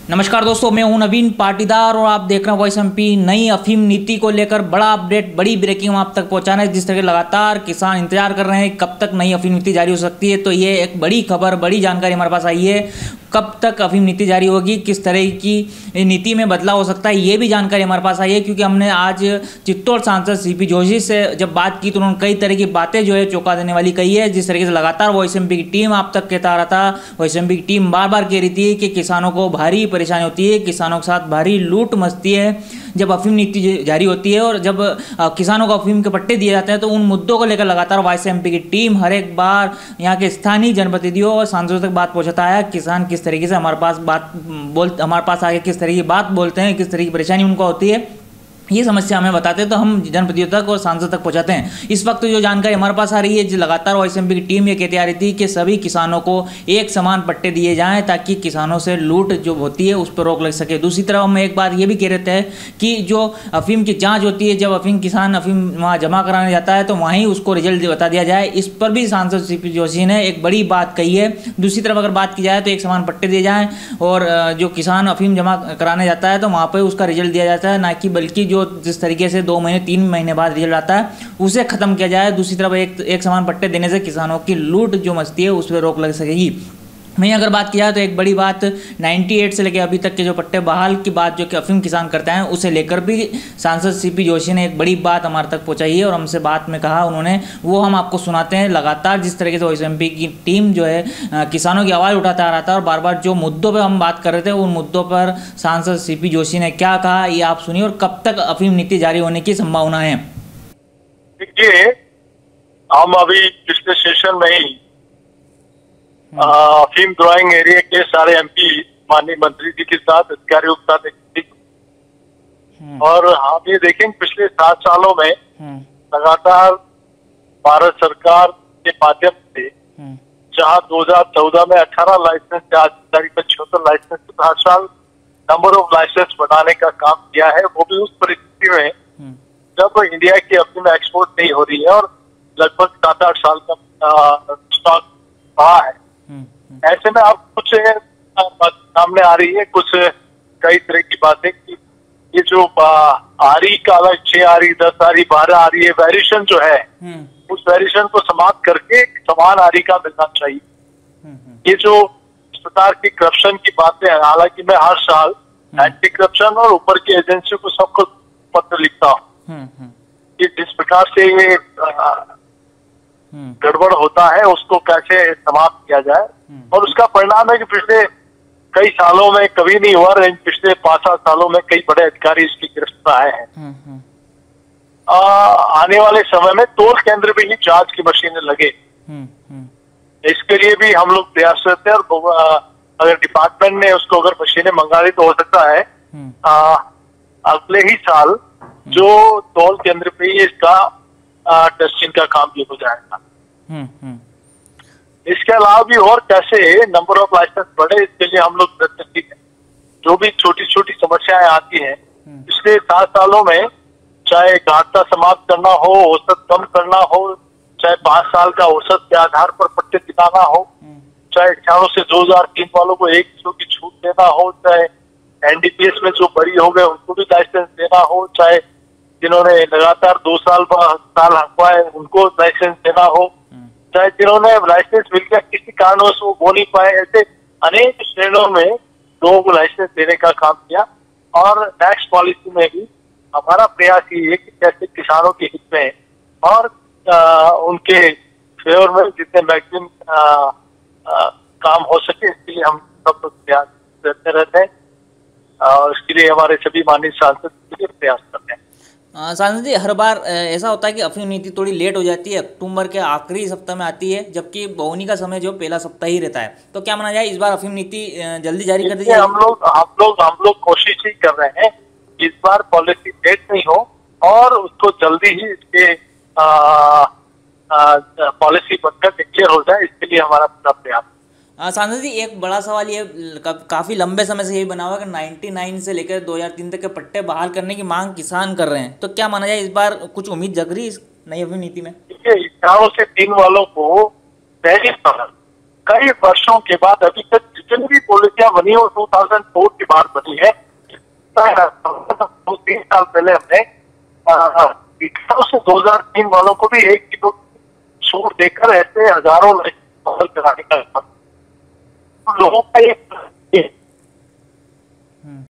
नमस्कार दोस्तों, मैं हूं नवीन पाटीदार और आप देख रहे हैं वॉइस एमपी। नई अफीम नीति को लेकर बड़ा अपडेट, बड़ी ब्रेकिंग हम आप तक पहुंचाना है। जिस तरह लगातार किसान इंतजार कर रहे हैं कब तक नई अफीम नीति जारी हो सकती है, तो ये एक बड़ी खबर, बड़ी जानकारी हमारे पास आई है। कब तक अफीम नीति जारी होगी, किस तरह की नीति में बदलाव हो सकता है, ये भी जानकारी हमारे पास आई है। क्योंकि हमने आज चित्तौड़ सांसद सीपी जोशी से जब बात की तो उन्होंने कई तरह की बातें जो है चौंका देने वाली कही है। जिस तरीके से लगातार वॉइस एमपी की टीम आप तक कहता रहा था, वॉइस एमपी की टीम बार बार कह रही थी कि किसानों को भारी परेशानी होती है, किसानों के साथ भारी लूट मचती है जब अफीम नीति जारी होती है। और जब किसानों को अफीम के पट्टे दिए जाते हैं तो उन मुद्दों को लेकर लगातार वॉइस एमपी की टीम हर एक बार यहाँ के स्थानीय जनप्रतिनिधियों और सांसदों तक बात पहुंचाता है। किसान किस तरीके से हमारे पास आके किस तरह की बात बोलते हैं, किस तरह की परेशानी उनको होती है, ये समस्या हमें बताते हैं तो हम जनप्रतिनिधियों तक और सांसद तक पहुंचाते हैं। इस वक्त जो जानकारी हमारे पास आ रही है, जो लगातार वॉइस एमपी की टीम ये कहती आ रही थी कि सभी किसानों को एक समान पट्टे दिए जाएं ताकि किसानों से लूट जो होती है उस पर रोक लग सके। दूसरी तरफ हम एक बात ये भी कह रहे थे कि जो अफीम की जाँच होती है, जब किसान अफीम वहाँ जमा कराने जाता है तो वहीं उसको रिजल्ट बता दिया जाए। इस पर भी सांसद सीपी जोशी ने एक बड़ी बात कही है। दूसरी तरफ अगर बात की जाए तो एक समान पट्टे दिए जाएँ और जो किसान अफीम जमा कराने जाता है तो वहाँ पर उसका रिजल्ट दिया जाता है, ना कि बल्कि जो जिस तरीके से 2 महीने 3 महीने बाद रिजल्ट आता है उसे खत्म किया जाए। दूसरी तरफ एक समान पट्टे देने से किसानों की लूट जो मचती है उस पर रोक लग सकेगी। वहीं अगर बात की जाए तो एक बड़ी बात 98 से लेकर अभी तक के जो पट्टे बहाल की बात जो कि अफीम किसान करते हैं उसे लेकर भी सांसद सीपी जोशी ने एक बड़ी बात हमारे तक पहुंचाई है और हमसे बात में कहा उन्होंने, वो हम आपको सुनाते हैं। लगातार जिस तरीके से वॉइस एमपी की टीम जो है किसानों की आवाज़ उठाता आ रहा था और बार बार जो मुद्दों पर हम बात कर रहे थे उन मुद्दों पर सांसद सीपी जोशी ने क्या कहा, ये आप सुनिए। और कब तक अफीम नीति जारी होने की संभावना है? देखिए, हम अभी पिछले सेशन में ही अफीम ग्रोइंग एरिया के सारे एमपी माननीय मंत्री जी के साथ, अधिकारियों के साथ और हम ये देखेंगे पिछले 7 सालों में लगातार भारत सरकार के माध्यम से जहाँ 2014 में 18 लाइसेंस से आज तारीख में 76 लाइसेंस, हर साल नंबर ऑफ लाइसेंस बढ़ाने का काम किया है। वो भी उस परिस्थिति में जब इंडिया की अफीम एक्सपोर्ट नहीं हो रही है और लगभग 7-8 साल का स्टॉक रहा है। ऐसे में अब कुछ सामने आ रही है, कुछ कई तरह की बातें कि ये जो आरी का अलग 6 आरी 10 आरी 12 आरी है वेरिएशन जो है उस वेरिएशन को समाप्त करके समान आरी का मिलना चाहिए। ये जो इस प्रकार की करप्शन की बातें हैं, हालांकि मैं हर साल एंटी करप्शन और ऊपर की एजेंसियों को सबको पत्र लिखता हूँ कि जिस प्रकार से ये गड़बड़ होता है उसको कैसे समाप्त किया जाए। और उसका परिणाम है कि पिछले कई सालों में कभी नहीं हुआ, पिछले 5-7 सालों में कई बड़े अधिकारी इसकी गिरफ्त आए हैं। आने वाले समय में तोल केंद्र में ही जांच की मशीनें लगे, इसके लिए भी हम लोग प्रयासरत हैं। और अगर डिपार्टमेंट ने उसको अगर मशीनें मंगा ली तो हो सकता है अगले ही साल जो तोल केंद्र पे ही इसका टेस्टिंग का काम भी हो जाएगा। इसके अलावा भी और कैसे नंबर ऑफ लाइसेंस बढ़े, इसके लिए हम लोग प्रयत्नशील हैं। जो भी छोटी छोटी समस्याएं आती हैं पिछले 7 सालों में, चाहे घाटा समाप्त करना हो, औसत कम करना हो, चाहे 5 साल का औसत के आधार पर पट्टे दिलाना हो, चाहे 18 से 2003 वालों को 1 किलो की छूट देना हो, चाहे एनडीपीएस में जो बरी हो गए उनको भी लाइसेंस देना हो, चाहे जिन्होंने लगातार 2 साल हकवाए उनको लाइसेंस देना हो, चाहे जिन्होंने लाइसेंस मिल गया किसी कारणवश वो बोल नहीं पाए, ऐसे अनेक श्रेणियों में लोगों को लाइसेंस देने का काम किया। और नेक्स्ट पॉलिसी में भी हमारा प्रयास ये है कि कैसे किसानों के हित में और उनके फेवर में जितने मैक्सिमम काम हो सके इसके लिए हम सब लोग प्रयास करते रहते हैं और इसके लिए हमारे सभी माननीय सांसद के लिए प्रयास करते हैं। सांसद जी, हर बार ऐसा होता है कि अफीम नीति थोड़ी लेट हो जाती है, अक्टूबर के आखिरी सप्ताह में आती है, जबकि बोवनी का समय जो पहला सप्ताह ही रहता है। तो क्या माना जाए इस बार अफीम नीति जल्दी जारी कर दी जाए? हम लोग कोशिश ही कर रहे हैं इस बार पॉलिसी लेट नहीं हो और उसको जल्दी ही इसके पॉलिसी बनकर डिक्लेयर हो जाए, इसके लिए हमारा पूरा प्रयास। सांसद जी, एक बड़ा सवाल ये काफ़ी लंबे समय से यही बना हुआ कि 99 से लेकर 2003 तक के पट्टे बहाल करने की मांग किसान कर रहे हैं। तो क्या माना जाए इस बार कुछ उम्मीद जग रही है इस नई अफीम नीति में? देखिए, 18 से 3 वालों को पहली बार कई वर्षों के बाद अभी तक जितनी भी पॉलिसियां बनी हो 2004 के बाद बनी है, 3 साल पहले हमने 2003 वालों को भी 1 किलो छूट देकर ऐसे हजारों कराने का लोगों का एक